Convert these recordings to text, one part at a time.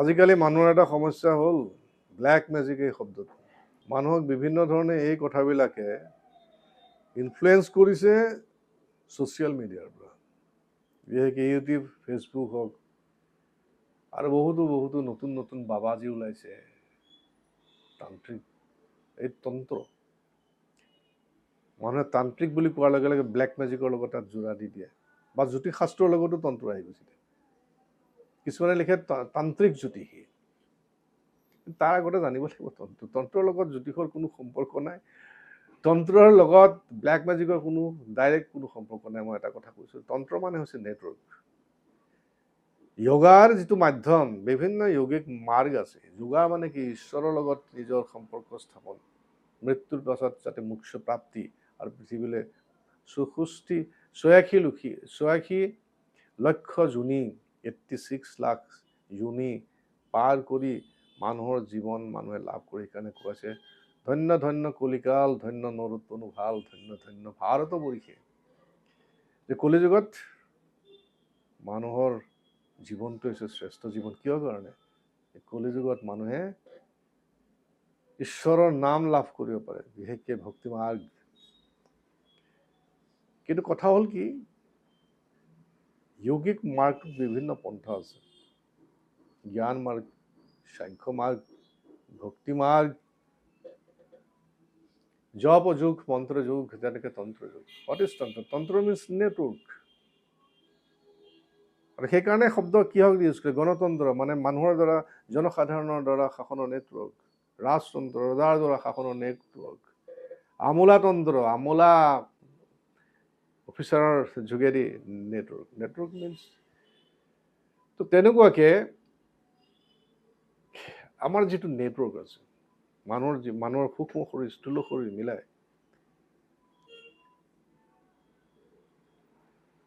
আজিকালি মানুহৰ এটা সমস্যা হ'ল ব্লেক মেজিক এই শব্দটো। মানুহক বিভিন্ন ধৰণে এই কথাবিলাকে ইনফ্লুৱেঞ্চ কৰিছে ছ'চিয়েল মিডিয়াৰ পৰা, বিশেষকৈ ইউটিউব, ফেচবুক হওক, আৰু বহুতো নতুন নতুন বাবাজী ওলাইছে, তান্ত্ৰিক, এই তন্ত্ৰ। মানুহে তান্ত্ৰিক বুলি কোৱাৰ লগে লগে ব্লেক মেজিকৰ লগত তাত জোৰা দি দিয়ে, বা জ্যোতিষশাস্ত্ৰৰ লগতো তন্ত্ৰ আহি গৈছে। কিছুমানে লিখে তান্ত্ৰিক জ্যোতিষী। তাৰ আগতে জানিব লাগিব তন্ত্ৰৰ লগত জ্যোতিষৰ কোনো সম্পৰ্ক নাই, তন্ত্ৰৰ লগত ব্লেক মেজিকৰ কোনো ডাইৰেক্ট কোনো সম্পৰ্ক নাই। মই এটা কথা কৈছোঁ, তন্ত্ৰ মানে হৈছে নেটৱৰ্ক। যোগাৰ যিটো মাধ্যম, বিভিন্ন যৌগিক মাৰ্গ আছে। যোগা মানে কি? ঈশ্বৰৰ লগত নিজৰ সম্পৰ্ক স্থাপন, মৃত্যুৰ পাছত যাতে মোক্ষ প্ৰাপ্তি, আৰু পৃথিৱীলৈ 86 লক্ষ যোনি, 86 লাখ যোনি পাৰ কৰি মানুহৰ জীৱন মানুহে লাভ কৰি। সেইকাৰণে কৈছে ধন্য ধন্য কলিকাল, ধন্য নৰোত্তম ভাল, ধন্য ধন্য ভাৰতবৰ্ষে। যে কলিযুগত মানুহৰ জীৱনটো হৈছে শ্ৰেষ্ঠ জীৱন। কিয় কাৰণে? কলিযুগত মানুহে ঈশ্বৰৰ নাম লাভ কৰিব পাৰে, বিশেষকৈ ভক্তি মাৰ্গ। কিন্তু কথা হ'ল কি, যৌগিক মাৰ্গটোত বিভিন্ন পন্থা আছে। জ্ঞান মাৰ্গ, সাংখ্য মাৰ্গ, ভক্তি মাৰ্গ, জপ যোগ, মন্ত্ৰ যোগ, যেনেকৈ তন্ত্ৰ যোগ। হোৱাট ইজ তন্ত্ৰ? তন্ত্ৰ মিনছ নেটৱৰ্ক। আৰু সেইকাৰণে শব্দ কিহক ইউজ কৰে? গণতন্ত্ৰ মানে মানুহৰ দ্বাৰা, জনসাধাৰণৰ দ্বাৰা শাসনৰ নেটৱৰ্ক। ৰাজতন্ত্ৰ, ৰজাৰ দ্বাৰা শাসনৰ নেটৱৰ্ক। আমোলাতন্ত্ৰ, আমোলা অফিচাৰৰ যোগেদি নেটৱৰ্ক। নেটৱৰ্ক মিনছ, তো তেনেকুৱাকে আমাৰ যিটো নেটৱৰ্ক আছে, মানুহৰ সূক্ষ্ম শৰীৰ, স্থূল শৰীৰ মিলাই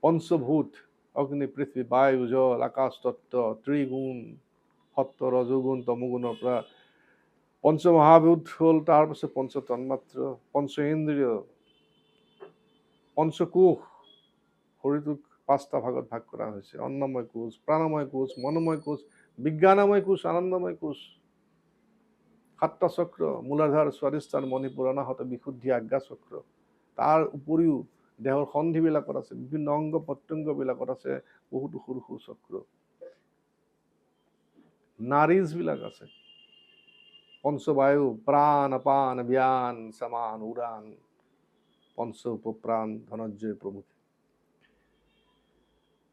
পঞ্চভূত, অগ্নি, পৃথিৱী, বায়ু, জল, আকাশ তত্ত্ব, ত্ৰিগুণ, সত্য, ৰজগুণ, তমগুণৰ পৰা পঞ্চমহাভূত হ'ল, তাৰপিছত পঞ্চ তন্মাত্ৰ, পঞ্চ ইন্দ্ৰিয়, পঞ্চকোষ। শৰীৰটোক 5টা ভাগত ভাগ কৰা হৈছে: অন্নময় কোষ, প্ৰাণময় কোষ, মনোময় কোষ, বিজ্ঞানময় কোষ, আনন্দময় কোষ। 7টা চক্ৰ: মূলাধাৰ, স্বাধিষ্ঠান, মণিপুৰ, অনাহত, বিশুদ্ধি, আজ্ঞা চক্ৰ। তাৰ উপৰিও দেহৰ সন্ধিবিলাকত আছে, বিভিন্ন অংগ প্ৰত্যংগবিলাকত আছে বহুতো সৰু সৰু চক্ৰ, নাৰীজবিলাক আছে। পঞ্চবায়ু, প্ৰাণ, আপান, ব্যান, সমান, উড়ান, পঞ্চ উপপ্ৰাণ, ধনঞ্জয় প্ৰমুখ।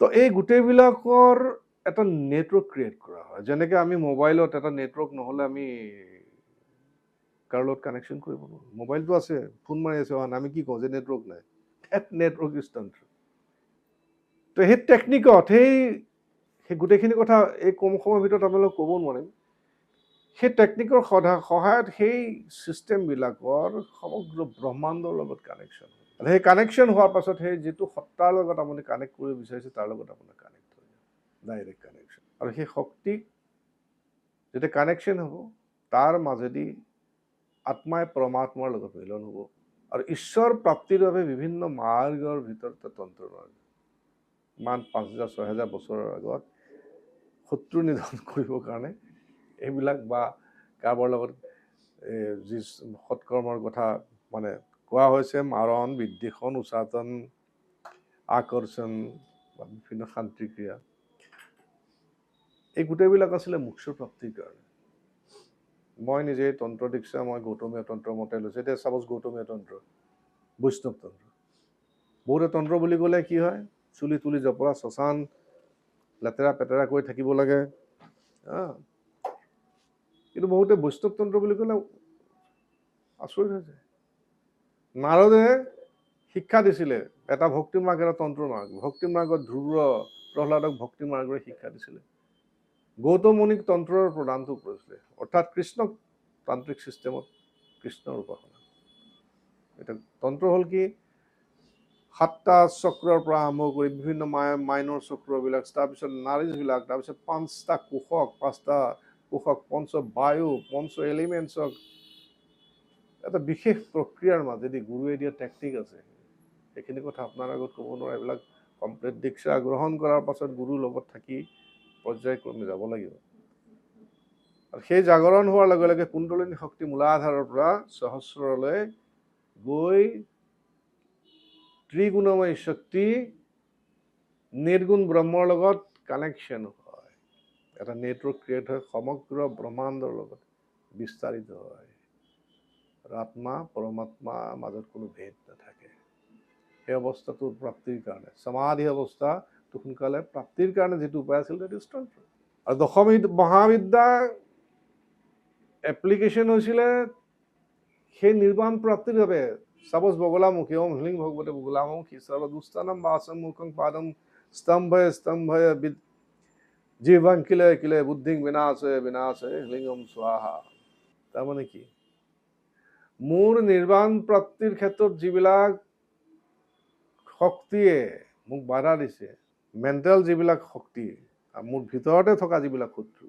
তো এই গোটেইবিলাকৰ এটা নেটৱৰ্ক ক্ৰিয়েট কৰা হয়। যেনেকৈ আমি মোবাইলত এটা নেটৱৰ্ক নহ'লে আমি কাৰো লগত কানেকশ্যন কৰিব নোৱাৰোঁ। মোবাইলটো আছে, ফোন মাৰি আছে, আমি কি কওঁ যে নেটৱৰ্ক নাই? নেটৱৰ্ক ইজ তন্ত্ৰ। তো সেই টেকনিকত, সেই গোটেইখিনি কথা এই কম সময়ৰ ভিতৰত আপোনালোকক ক'ব নোৱাৰিম। সেই টেকনিকৰ সহায়ত সেই ছিষ্টেমবিলাকৰ সমগ্ৰ ব্ৰহ্মাণ্ডৰ লগত কানেকশ্যন হয়। সেই কানেকশ্যন হোৱাৰ পাছত সেই যিটো সত্তাৰ লগত আপুনি কানেক্ট কৰিব বিচাৰিছে, তাৰ লগত আপোনাৰ কানেক্ট হৈ যায়, ডাইৰেক্ট কানেকশ্যন। আৰু সেই শক্তিক যেতিয়া কানেকশ্যন হ'ব, তাৰ মাজেদি আত্মাই পৰমাত্মাৰ লগত মিলন হ'ব। আৰু ঈশ্বৰ প্ৰাপ্তিৰ বাবে বিভিন্ন মাৰ্গৰ ভিতৰত তন্ত্ৰ মাৰ্গ। ইমান 5000-6000 বছৰৰ আগত শত্ৰু নিধন কৰিবৰ কাৰণে এইবিলাক, বা কাৰোবাৰ লগত যি সৎকৰ্মৰ কথা মানে কোৱা হৈছে, মাৰণ, বিদ্বেষণ, উচাটন, আকৰ্ষণ, বা বিভিন্ন শান্তি ক্ৰিয়া, এই গোটেইবিলাক আছিলে মোক্ষ প্ৰাপ্তিৰ কাৰণে। মই নিজে তন্ত্ৰ দীক্ষা মই গৌতমীয় তন্ত্ৰ মতে লৈছোঁ। এতিয়া চাপ'জ গৌতমীয় তন্ত্ৰ, বৈষ্ণৱ তন্ত্ৰ। বহুতে তন্ত্ৰ বুলি ক'লে কি হয়? চুলি তুলি জপৰা, শ্মশান, লেতেৰা পেতেৰা কৰি থাকিব লাগে। কিন্তু বহুতে বৈষ্ণৱ তন্ত্ৰ বুলি ক'লে আচৰিত হৈ যায়। নাৰদে শিক্ষা দিছিলে এটা ভক্তি মাৰ্গ, এটা তন্ত্ৰ মাৰ্গ। ভক্তি মাৰ্গত ধ্ৰুৱ প্ৰহ্লাদক ভক্তি মাৰ্গৰে শিক্ষা দিছিলে। গৌতম মুনিক তন্ত্ৰৰ প্ৰদানটো কৰিছিলে, অৰ্থাৎ কৃষ্ণক তান্ত্ৰিক ছিষ্টেমত কৃষ্ণৰ উপাসনা। এটা তন্ত্ৰ হ'ল কি? 7টা চক্ৰৰ পৰা আৰম্ভ কৰি বিভিন্ন মাইনৰ চক্ৰবিলাক, তাৰপিছত নাৰীজবিলাক, তাৰপিছত 5টা কোষক, 5টা বায়ু, পঞ্চ এলিমেণ্টছক এটা বিশেষ প্ৰক্ৰিয়াৰ মাজেদি গুৰুৱে দিয়া টেকনিক আছে। সেইখিনি কথা আপোনাৰ আগত ক'ব নোৱাৰে। এইবিলাক কমপ্লিট দীক্ষা গ্ৰহণ কৰাৰ পাছত গুৰুৰ লগত থাকি পৰ্যায়ক্ৰমে যাব লাগিব। আৰু সেই জাগৰণ হোৱাৰ লগে লগে কুণ্ডলিনী শক্তি মূলাধাৰৰ পৰা সহস্ৰলৈ গৈ ত্ৰিগুণময় শক্তি নিৰ্গুণ ব্ৰহ্মৰ লগত কানেকশ্যন হয়, এটা নেটৱৰ্ক ক্ৰিয়েট হয়, সমগ্ৰ ব্ৰহ্মাণ্ডৰ লগত বিস্তাৰিত হয়। আৰু আত্মা পৰমাত্মাৰ মাজত কোনো ভেদ নাথাকে। সেই অৱস্থাটোৰ প্ৰাপ্তিৰ কাৰণে সমাধি অৱস্থাটো সোনকালে প্ৰাপ্তিৰ কাৰণে যিটো উপায় আছিল সেইটো ষ্ট্ৰং। আৰু দশম মহাবিদ্যাৰ এপ্লিকেশ্যন হৈছিলে সেই নিৰ্বাণ প্ৰাপ্তিৰ বাবে। সাপোজ বগলামুখী ওম হ্লিং ভগৱতে বগলামুখী সৰ্বদুস্থানম বাসম মুখং পাদম স্তম্ভয় স্তম্ভয় জীৱাং কিলে কিলে বুদ্ধিং বিনাশয় বিনাশয় হ্লিং ওম স্বাহা। তাৰমানে কি, মোৰ নিৰ্বাণ প্ৰাপ্তিৰ ক্ষেত্ৰত যিবিলাক শক্তিয়ে মোক বাধা দিছে, মেণ্টেল যিবিলাক শক্তি, মোৰ ভিতৰতে থকা যিবিলাক শত্ৰু,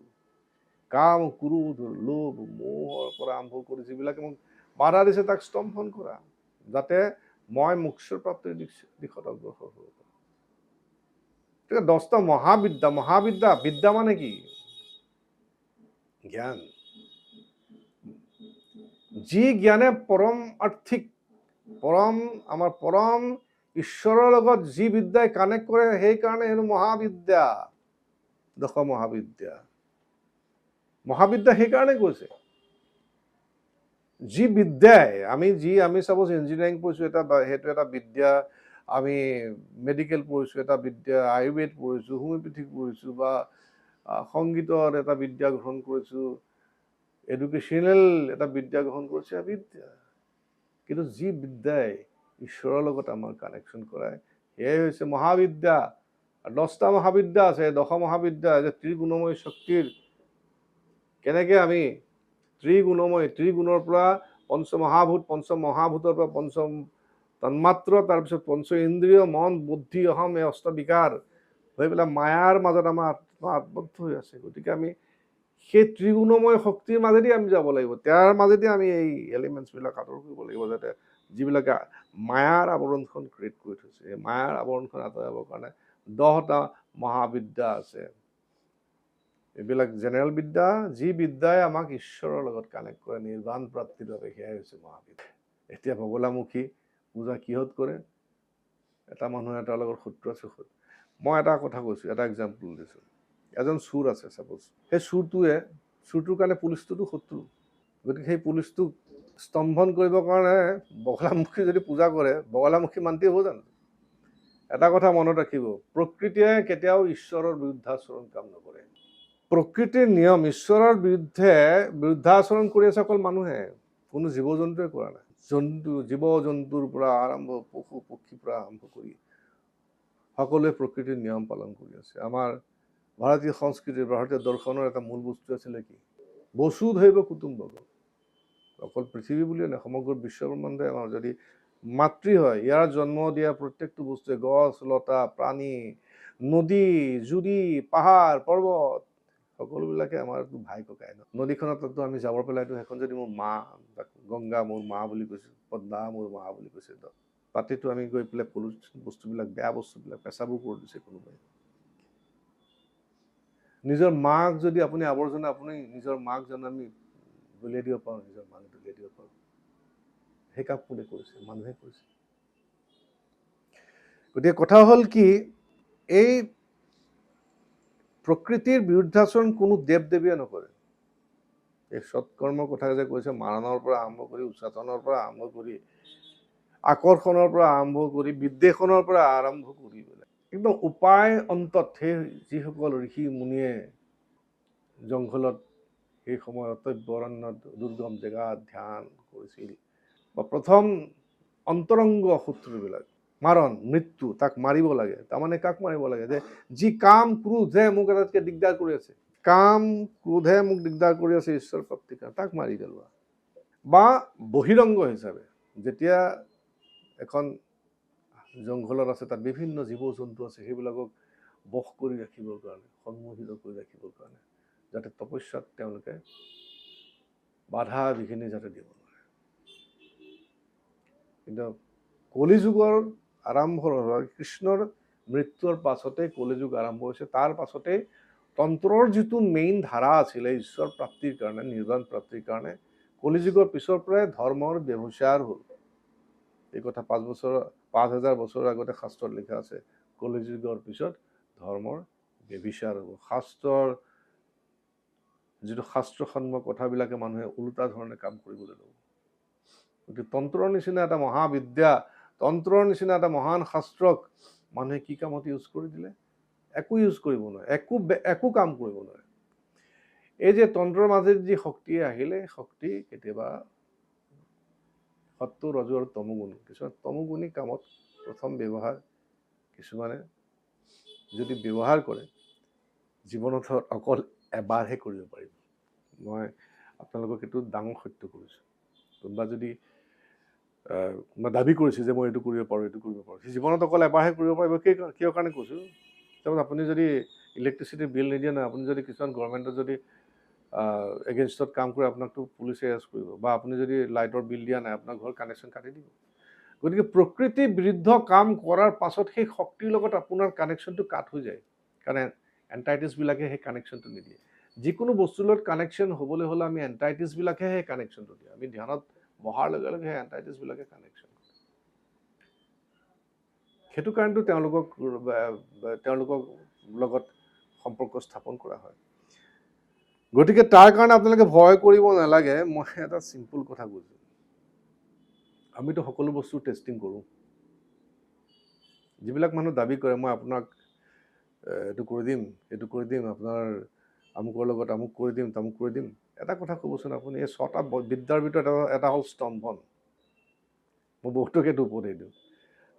কাম ক্ৰোধ লোভ মোহৰ পৰা আৰম্ভ কৰি যিবিলাকে মোক বাধা দিছে তাক স্তম্ভন কৰা, যাতে মই মোক্ষৰ প্ৰাপ্তিৰ দিশত অগ্ৰসৰ হ'ব পাৰোঁ। 10টা মহাবিদ্যা। মহাবিদ্যা, বিদ্যা মানে কি? জ্ঞান। যি জ্ঞানে পৰম আৰ্থিক আমাৰ পৰম ঈশ্বৰৰ লগত যি বিদ্যাই কানেক্ট কৰে, সেইকাৰণে হেনো মহাবিদ্যা, দশ মহাবিদ্যা। মহাবিদ্যা সেইকাৰণে কৈছে, যি বিদ্যাই আমি চাপোজ ইঞ্জিনিয়াৰিং পঢ়িছোঁ, সেইটো এটা বিদ্যা। আমি মেডিকেল পঢ়িছোঁ, এটা বিদ্যা। আয়ুৰ্বেদ পঢ়িছোঁ, হোমিঅ'পেথিক পঢ়িছোঁ, বা সংগীতৰ এটা বিদ্যা গ্ৰহণ কৰিছোঁ, এডুকেশ্যনেল এটা বিদ্যা গ্ৰহণ কৰিছোঁ, বিদ্যা। কিন্তু যি বিদ্যাই ঈশ্বৰৰ লগত আমাৰ কানেকশ্যন কৰায়, সেয়াই হৈছে মহাবিদ্যা। 10টা মহাবিদ্যা আছে। দশ মহাবিদ্যা যে ত্ৰিগুণময় শক্তিৰ কেনেকৈ আমি ত্ৰিগুণৰ পৰা পঞ্চমহাভূতৰ পৰা পঞ্চম তন্মাত্ৰ, তাৰপিছত পঞ্চ ইন্দ্ৰিয়, মন বুদ্ধি অহম, এই অষ্টবিকাৰ হৈ পেলাই মায়াৰ মাজত আমাৰ আত্মা আবদ্ধ হৈ আছে। গতিকে আমি সেই ত্ৰিগুণময় শক্তিৰ মাজেদি আমি যাব লাগিব। তাৰ মাজেদি আমি এই এলিমেণ্টছবিলাক আঁতৰ কৰিব লাগিব, যাতে যিবিলাকে মায়াৰ আৱৰণখন ক্ৰিয়েট কৰি থৈছে, এই মায়াৰ আৱৰণখন আঁতৰাবৰ কাৰণে 10টা মহাবিদ্যা আছে। এইবিলাক জেনেৰেল বিদ্যা, যি বিদ্যাই আমাক ঈশ্বৰৰ লগত কানেক্ট কৰে নিৰ্বাণ প্ৰাপ্তিৰ বাবে, সেয়াই হৈছে মহাবিদ্যা। এতিয়া বগলামুখী পূজা কিহত কৰে? এটা মানুহে এটাৰ লগত শত্ৰু আছে। মই এটা কথা কৈছোঁ, এটা এক্সাম্পল দিছোঁ। এজন চোৰ আছে চাপোজ, সেই চোৰটোৰ কাৰণে পুলিচটোতো শত্ৰু। গতিকে সেই পুলিচটোক স্তম্ভন কৰিবৰ কাৰণে বগলামুখী যদি পূজা কৰে, বগলামুখী মান্তি হ'ব জানো? এটা কথা মনত ৰাখিব, প্ৰকৃতিয়ে কেতিয়াও ঈশ্বৰৰ বিৰুদ্ধাচৰণ কাম নকৰে। প্ৰকৃতিৰ নিয়ম, ঈশ্বৰৰ বিৰুদ্ধাচৰণ কৰি আছে অকল মানুহে, কোনো জীৱ জন্তুৱে কৰা নাই। জীৱ জন্তুৰ পৰা আৰম্ভ, পশু পক্ষীৰ পৰা আৰম্ভ কৰি সকলোৱে প্ৰকৃতিৰ নিয়ম পালন কৰি আছে। আমাৰ ভাৰতীয় সংস্কৃতিৰ, ভাৰতীয় দৰ্শনৰ এটা মূল বস্তু আছিলে কি? বসুধৈৱ কুটুম্বকম। অকল পৃথিৱী বুলিয়ে নহয়, সমগ্ৰ বিশ্বব্ৰহ্মাণ্ডে আমাৰ যদি মাতৃ হয়, ইয়াৰ জন্ম দিয়া প্ৰত্যেকটো বস্তুৱে, গছ লতা প্ৰাণী, নদী জুৰি পাহাৰ পৰ্বত, সকলোবিলাকে আমাৰ ভাই ককাই ন। নদীখনতো আমি জাবৰ পেলাইতো সেইখন যদি মোৰ মা, গংগা মোৰ মা বুলি কৈছোঁ, পদ্মা মোৰ মা বুলি কৈছে, তাতেতো আমি গৈ পেলাই পলিউশ্যন বস্তুবিলাক, বেয়া বস্তুবিলাক পেচাবোৰ কৰি দিছে কোনোবাই। নিজৰ মাক যদি আপুনি আৱৰ্জনা, আপুনি নিজৰ মাক জানো আমি দলিয়াই দিব পাৰোঁ? নিজৰ মাক দলিয়াই দিব পাৰোঁ? সেই কাম কোনে কৰিছে? মানুহে কৰিছে। গতিকে কথা হ'ল কি, এই প্ৰকৃতিৰ বিৰুদ্ধাচৰণ কোনো দেৱ দেৱীয়ে নকৰে। এই সৎকৰ্মৰ কথা যে কৈছে, মাৰণৰ পৰা আৰম্ভ কৰি, উচ্চাটনৰ পৰা আৰম্ভ কৰি, আকৰ্ষণৰ পৰা আৰম্ভ কৰি, বিদ্বেষণৰ পৰা আৰম্ভ কৰি একদম উপায় অন্তত সেই যিসকল ঋষি মুনিয়ে জংঘলত সেই সময়ত অৰণ্যত দুৰ্গম জেগাত ধ্যান কৰিছিল, বা প্ৰথম অন্তৰংগ শত্ৰুবিলাক মাৰণ, মৃত্যু, তাক মাৰিব লাগে। তাৰমানে কাক মাৰিব লাগে? যে যি কাম ক্ৰোধে মোক আটাইতকৈ দিগদাৰ কৰি আছে, কাম ক্ৰোধে মোক দিগদাৰ কৰি আছে ঈশ্বৰ প্ৰাপ্তিৰ কাৰণে, তাক মাৰি পেলোৱা। বা বহিৰংগ হিচাপে, যেতিয়া এখন জংঘলত আছে, তাত বিভিন্ন জীৱ জন্তু আছে, সেইবিলাকক বশ কৰি ৰাখিবৰ কাৰণে, সন্মোহিত কৰি ৰাখিবৰ কাৰণে, যাতে তপস্যাত তেওঁলোকে বাধা বিঘিনি যাতে দিব নোৱাৰে। কিন্তু কলিযুগৰ আৰম্ভ হয়, কৃষ্ণৰ মৃত্যুৰ পাছতেই কলিযুগ আৰম্ভ হৈছে। তাৰ পাছতেই তন্ত্ৰৰ যিটো মেইন ধাৰা আছিলে ঈশ্বৰ প্ৰাপ্তিৰ কাৰণে, নিৰ্বাণ প্ৰাপ্তিৰ কাৰণে, কলিযুগৰ পিছৰ পৰাই ধৰ্মৰ ব্যৱচাৰ হ'ল। এই কথা 5,000 বছৰ আগতে শাস্ত্ৰত লিখা আছে, কলিযুগৰ পিছত ধৰ্মৰ ব্যভিচাৰ হ'ব। শাস্ত্ৰৰ যিটো শাস্ত্ৰসন্মত কথাবিলাকে মানুহে ওলোটা ধৰণে কাম কৰিবলৈ ল'ব। গতিকে তন্ত্ৰৰ নিচিনা এটা মহাবিদ্যা, তন্ত্ৰৰ নিচিনা এটা মহান শাস্ত্ৰক মানুহে কি কামত ইউজ কৰি দিলে? একো ইউজ কৰিব নোৱাৰে, একো কাম কৰিব নোৱাৰে। এই যে তন্ত্ৰৰ মাজত যি শক্তি আহিলে, শক্তি কেতিয়াবা সত্য, ৰজ আৰু তমগুণ, কিছুমান তমগুণী কামত প্ৰথম ব্যৱহাৰ কিছুমানে যদি ব্যৱহাৰ কৰে, জীৱনত অকল এবাৰহে কৰিব পাৰিব। মই আপোনালোকক এইটো ডাঙৰ সত্য কৰিছোঁ। কোনোবা যদি দাবী কৰিছে যে মই এইটো কৰিব পাৰোঁ, এইটো কৰিব পাৰোঁ, সি জীৱনত অকল এবাৰহে কৰিব পাৰিব। কিয় কাৰণে কৈছোঁ? তাৰমানে আপুনি যদি ইলেক্ট্ৰিচিটিৰ বিল নিদিয়ে নহয়, আপুনি যদি কিছুমান গভৰ্ণমেণ্টত যদি এগেইনষ্টত কাম কৰে, আপোনাকতো পুলিচে এৰেষ্ট কৰিব। বা আপুনি যদি লাইটৰ বিল দিয়া নাই, আপোনাৰ ঘৰ কানেকশ্যন কাটি দিব। গতিকে প্ৰকৃতিৰ বিৰুদ্ধ কাম কৰাৰ পাছত সেই শক্তিৰ লগত আপোনাৰ কানেকশ্যনটো কাট হৈ যায়, কাৰণ এণ্টাইটিছবিলাকে সেই কানেকশ্যনটো নিদিয়ে। যিকোনো বস্তুৰ লগত কানেকশ্যন হ'বলৈ হ'লে আমি এণ্টাইটিছবিলাকেহে সেই কানেকশ্যনটো দিয়ে। আমি ধ্যানত বহাৰ লগে লগে সেই এণ্টাইটিছবিলাকে কানেকশ্যন কৰে। সেইটো কাৰণেতো তেওঁলোকক লগত সম্পৰ্ক স্থাপন কৰা হয়। গতিকে তাৰ কাৰণে আপোনালোকে ভয় কৰিব নালাগে। মই এটা চিম্পুল কথা কৈছোঁ, আমিতো সকলো বস্তু টেষ্টিং কৰোঁ। যিবিলাক মানুহ দাবী কৰে মই আপোনাক এইটো কৰি দিম, এইটো কৰি দিম, আপোনাৰ আমুকৰ লগত আমুক কৰি দিম, তামুক কৰি দিম, এটা কথা ক'বচোন আপুনি, এই 6টা বিদ্যাৰ ভিতৰত এটা হ'ল স্তম্ভন। মই বহুতক এইটো উপদেশ দিওঁ।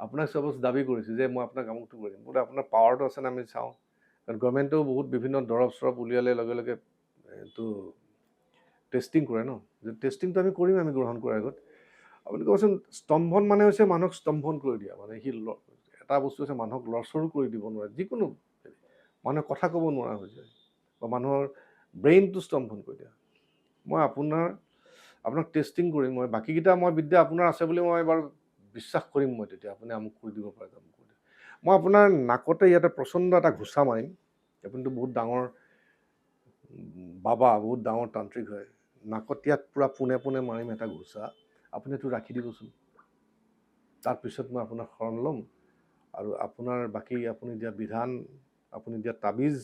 আপোনাক চাপ'জ দাবী কৰিছে যে মই আপোনাক আমুকটো কৰি দিম, বোলে আপোনাৰ পাৱাৰটো আছে নে আমি চাওঁ। কাৰণ গভৰ্ণমেণ্টেও বহুত বিভিন্ন দৰৱ চৰৱ উলিয়ালে লগে লগে এইটো টেষ্টিং কৰে ন, যে টেষ্টিংটো আমি কৰিম আমি গ্ৰহণ কৰাৰ আগত। আপুনি ক'বচোন, স্তম্ভন মানে হৈছে মানুহক স্তম্ভন কৰি দিয়া। মানে সি এটা বস্তু হৈছে মানুহক লৰচৰো কৰি দিব নোৱাৰে, যিকোনো মানুহে কথা ক'ব নোৱাৰা হৈ যায়, বা মানুহৰ ব্ৰেইনটো স্তম্ভন কৰি দিয়া। মই আপোনাক টেষ্টিং কৰিম, মই বাকীকেইটা মই বিদ্যা আপোনাৰ আছে বুলি মই এবাৰ বিশ্বাস কৰিম, মই তেতিয়া আপুনি আমুক কৰি দিব পাৰে, তামুক কৰি দিব। মই আপোনাৰ নাকতে ইয়াতে প্ৰচণ্ড এটা ঘোচা মাৰিম, আপুনিতো বহুত ডাঙৰ বাবা, বহুত ডাঙৰ তান্ত্ৰিক হয়, নাকত ইয়াত পূৰা পোনে পোনে মাৰিম এটা ঘোচা, আপুনি এইটো ৰাখি দিবচোন। তাৰপিছত মই আপোনাৰ শৰণ ল'ম, আৰু আপোনাৰ বাকী আপুনি দিয়া বিধান, আপুনি দিয়া তাবিজ,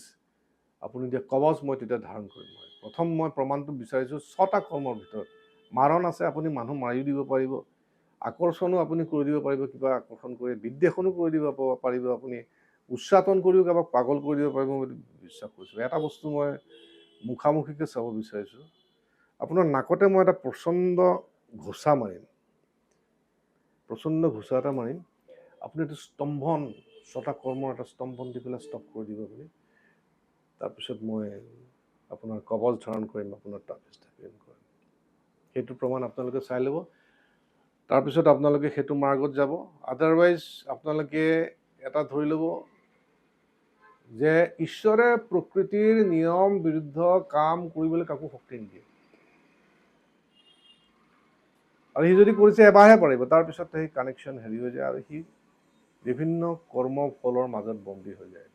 আপুনি দিয়া কবচ মই তেতিয়া ধাৰণ কৰিম। প্ৰথম মই প্ৰমাণটো বিচাৰিছোঁ 6টা কৰ্মৰ ভিতৰত। মাৰণ আছে, আপুনি মানুহ মাৰি দিব পাৰিব। আকৰ্ষণো আপুনি কৰি দিব পাৰিব, কিবা আকৰ্ষণ কৰি বিদ্বেষণো কৰি দিব পাৰিব, আপুনি উচ্চাটন কৰিও কাৰোবাক পাগল কৰি দিব পাৰিব, মই বিশ্বাস কৰিছোঁ। এটা বস্তু মই মুখামুখিকৈ চাব বিচাৰিছোঁ, আপোনাৰ নাকতে মই এটা প্ৰচণ্ড ঘোচা মাৰিম, প্ৰচণ্ড ঘোচা এটা মাৰিম, আপুনি এইটো স্তম্ভন 6টা কৰ্মৰ এটা স্তম্ভন দি পেলাই ষ্টপ কৰি দিব আপুনি। তাৰপিছত মই আপোনাৰ কবচ ধাৰণ কৰিম, আপোনাৰ তাবিজ ধাৰণ কৰিম। সেইটো প্ৰমাণ আপোনালোকে চাই ল'ব, তাৰপিছত আপোনালোকে সেইটো মাৰ্গত যাব। আদাৰৱাইজ আপোনালোকে এটা ধৰি ল'ব যে ঈশ্বৰে প্ৰকৃতিৰ নিয়ম বিৰুদ্ধ কাম কৰিবলৈ কাকো শক্তি নিদিয়ে, আৰু সি যদি কৰিছে এবাৰহে পাৰিব, তাৰপিছত সেই কানেকশ্যন হেৰি হৈ যায়, আৰু সি বিভিন্ন কৰ্মফলৰ মাজত বন্দী হৈ যায়,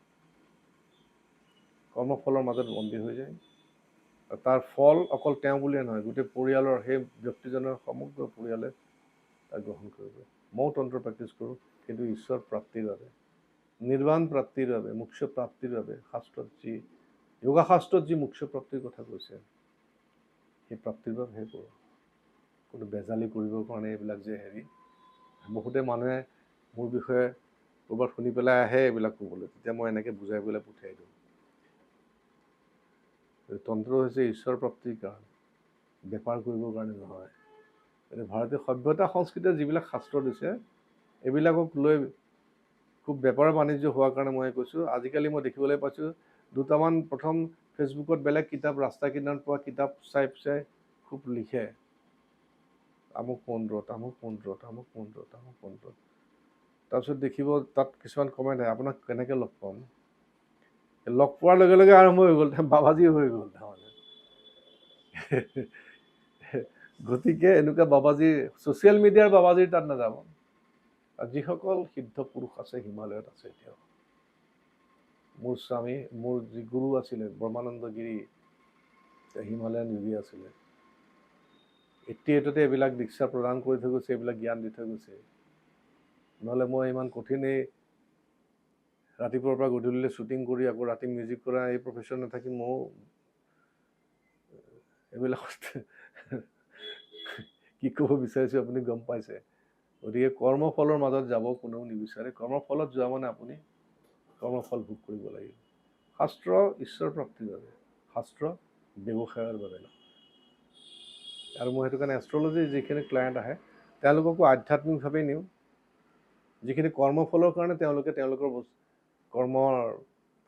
কৰ্মফলৰ মাজত বন্দী হৈ যায়। তাৰ ফল অকল তেওঁ বুলিয়ে নহয়, গোটেই পৰিয়ালৰ, সেই ব্যক্তিজনৰ সমগ্ৰ পৰিয়ালে তাক গ্ৰহণ কৰিব। ময়ো তন্ত্ৰ প্ৰেক্টিছ কৰোঁ, কিন্তু ঈশ্বৰ প্ৰাপ্তিৰ বাবে, নিৰ্বাণ প্ৰাপ্তিৰ বাবে, মোক্ষ প্ৰাপ্তিৰ বাবে। শাস্ত্ৰত যি যোগা শাস্ত্ৰত যি মোক্ষ প্ৰাপ্তিৰ কথা কৈছে, সেই প্ৰাপ্তিৰ বাবেহে কৰোঁ। কোনো বেজালি কৰিবৰ কাৰণে এইবিলাক যে হেৰি, বহুতে মানুহে মোৰ বিষয়ে ক'ৰবাত শুনি পেলাই আহে এইবিলাক ক'বলৈ, তেতিয়া মই এনেকৈ বুজাই পেলাই পঠিয়াই দিওঁ। তন্ত্ৰ হৈছে ঈশ্বৰ প্ৰাপ্তিৰ কাৰণে, বেপাৰ কৰিবৰ কাৰণে নহয়। এতিয়া ভাৰতীয় সভ্যতা সংস্কৃতিৰ যিবিলাক শাস্ত্ৰ দিছে, এইবিলাকক লৈ খুব বেপাৰ বাণিজ্য হোৱাৰ কাৰণে মই কৈছোঁ। আজিকালি মই দেখিবলৈ পাইছোঁ, দুটামান প্ৰথম ফেচবুকত বেলেগ কিতাপ, ৰাস্তা কিনাৰত পোৱা কিতাপ চাই খুব লিখে, আমুক মন্ত্ৰ, তামুক মন্ত্ৰ, তামুক মন্ত্ৰ, তামুক মন্ত্ৰ। তাৰপিছত দেখিব তাত কিছুমান কমেণ্ট আহে, আপোনাক কেনেকৈ লগ পাম? লগ পোৱাৰ লগে লগে আৰম্ভ হৈ গ'ল, বাবাজী হৈ গ'ল তাৰমানে। গতিকে এনেকুৱা বাবাজীৰ, ছ'চিয়েল মিডিয়াৰ বাবাজীৰ তাত নাযাব। যিসকল সিদ্ধ পুৰুষ আছে, হিমালয়ত আছে এতিয়াও, মোৰ স্বামী, মোৰ যি গুৰু আছিলে ব্ৰহ্মানন্দ গিৰি, হিমালয়ান যোগী আছিলে, 88তে এইবিলাক দীক্ষা প্ৰদান কৰি থৈ গৈছে, এইবিলাক জ্ঞান দি থৈ গৈছে। নহ'লে মই ইমান কঠিন ৰাতিপুৱাৰ পৰা গধূলিলৈ শ্বুটিং কৰি আকৌ ৰাতি মিউজিক কৰা এই প্ৰফেশ্যন নাথাকি ময়ো এইবিলাকত কি ক'ব বিচাৰিছোঁ আপুনি গম পাইছে। গতিকে কৰ্মফলৰ মাজত যাব কোনেও নিবিচাৰে। কৰ্মফলত যোৱা মানে আপুনি কৰ্মফল ভোগ কৰিব লাগিব। শাস্ত্ৰ ঈশ্বৰ প্ৰাপ্তিৰ বাবে, শাস্ত্ৰ ব্যৱসায়ৰ বাবে নহয়। আৰু মই সেইটো কাৰণে এষ্ট্ৰলজিৰ যিখিনি ক্লায়েণ্ট আহে তেওঁলোককো আধ্যাত্মিকভাৱে নিওঁ। যিখিনি কৰ্মফলৰ কাৰণে তেওঁলোকে তেওঁলোকৰ কৰ্মৰ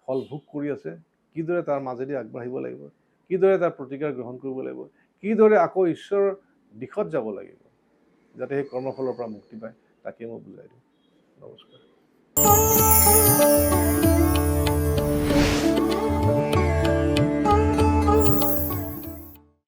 ফল ভোগ কৰি আছে, কিদৰে তাৰ মাজেদি আগবাঢ়িব লাগিব, কিদৰে তাৰ প্ৰতিকাৰ গ্ৰহণ কৰিব লাগিব, কিদৰে আকৌ ঈশ্বৰৰ দিশত যাব লাগিব যাতে সেই কৰ্মফলৰ পৰা মুক্তি পায়, তাকে মই বুজাই দিওঁ। নমস্কাৰ।